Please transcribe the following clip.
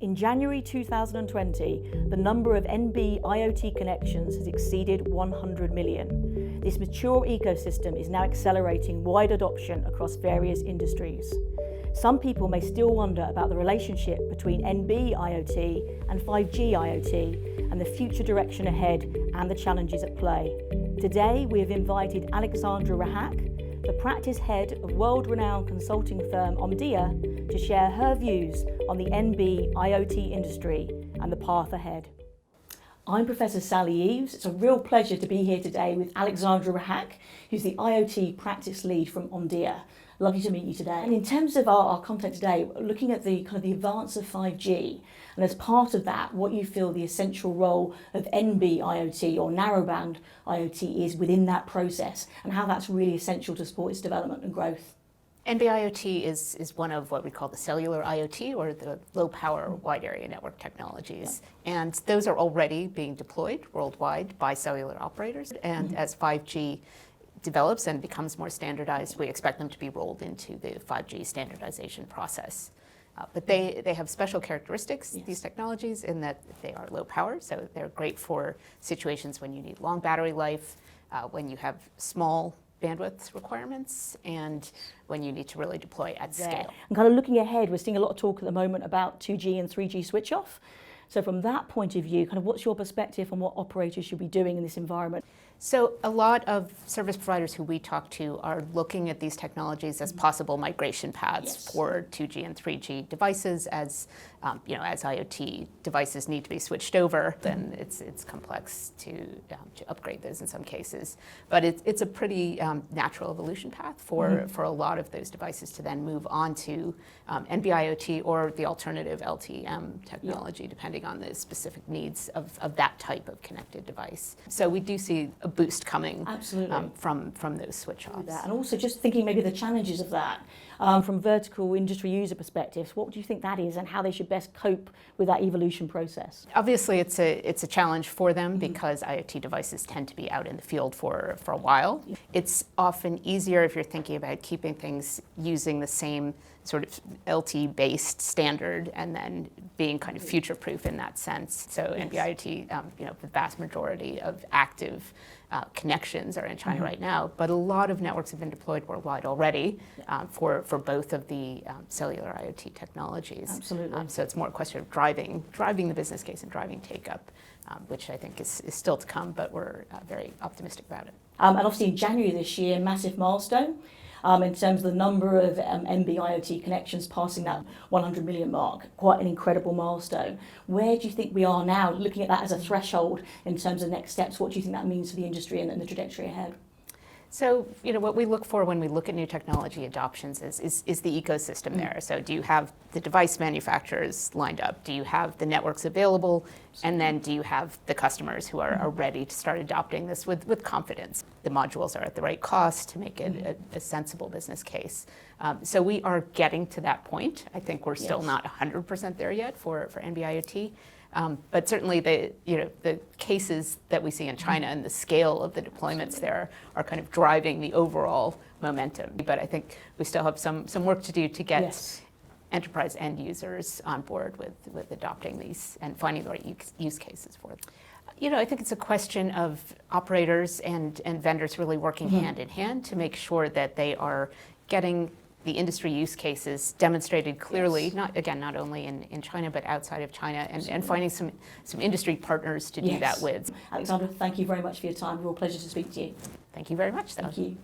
In January 2020, the number of NB-IoT connections has exceeded 100 million. This mature ecosystem is now accelerating wide adoption across various industries. Some people may still wonder about the relationship between NB-IoT and 5G IoT and the future direction ahead and the challenges at play. Today, we have invited Alexandra Rehak, the practice head of world-renowned consulting firm Omdia, to share her views on the NB-IoT industry and the path ahead. I'm Professor Sally Eaves. It's a real pleasure to be here today with Alexandra Rehak, who's the IoT practice lead from Omdia. Lovely to meet you today. And in terms of our content today, looking at the kind of the advance of 5G, and as part of that, what you feel the essential role of NB-IoT or narrowband IoT is within that process, and how that's really essential to support its development and growth. NB-IoT is one of what we call the cellular IoT, or the low-power wide area network technologies. Yeah. And those are already being deployed worldwide by cellular operators. And as 5G develops and becomes more standardized, we expect them to be rolled into the 5G standardization process. But they have special characteristics, these technologies, in that they are low power, so they're great for situations when you need long battery life, when you have small bandwidth requirements, and when you need to really deploy at scale. And kind of looking ahead, we're seeing a lot of talk at the moment about 2G and 3G switch off. So from that point of view, kind of what's your perspective on what operators should be doing in this environment? So a lot of service providers who we talk to are looking at these technologies as possible migration paths for 2G and 3G devices. As as IoT devices need to be switched over, then it's complex to upgrade those in some cases. But it's a pretty natural evolution path for a lot of those devices to then move on to NB-IoT or the alternative LTE-M technology, depending on the specific needs of that type of connected device. So we do see a boost coming from those switch-offs. And also just thinking maybe the challenges of that from vertical industry user perspectives, what do you think that is and how they should best cope with that evolution process? Obviously it's a challenge for them because IoT devices tend to be out in the field for a while. It's often easier if you're thinking about keeping things using the same sort of LTE-based standard and then being kind of future-proof in that sense. So NB-IoT, the vast majority of active connections are in China right now, but a lot of networks have been deployed worldwide already for both of the cellular IoT technologies. Absolutely. So it's more a question of driving the business case and driving take-up, which I think is still to come, but we're very optimistic about it. And obviously in January this year, massive milestone. In terms of the number of NB-IoT connections passing that 100 million mark, quite an incredible milestone. Where do you think we are now, looking at that as a threshold in terms of next steps? What do you think that means for the industry and the trajectory ahead? So, what we look for when we look at new technology adoptions is the ecosystem there. So do you have the device manufacturers lined up? Do you have the networks available? And then do you have the customers who are ready to start adopting this with confidence? The modules are at the right cost to make it a sensible business case. So we are getting to that point. I think we're still not 100% there yet for NB-IoT. But certainly the cases that we see in China and the scale of the deployments there are kind of driving the overall momentum. But I think we still have some work to do to get enterprise end users on board with adopting these and finding the right use cases for them. I think it's a question of operators and vendors really working hand in hand to make sure that they are getting the industry use cases demonstrated clearly, not only in China, but outside of China, and finding some industry partners to do that with. Alexandra, thank you very much for your time. Real pleasure to speak to you. Thank you very much. Thank you.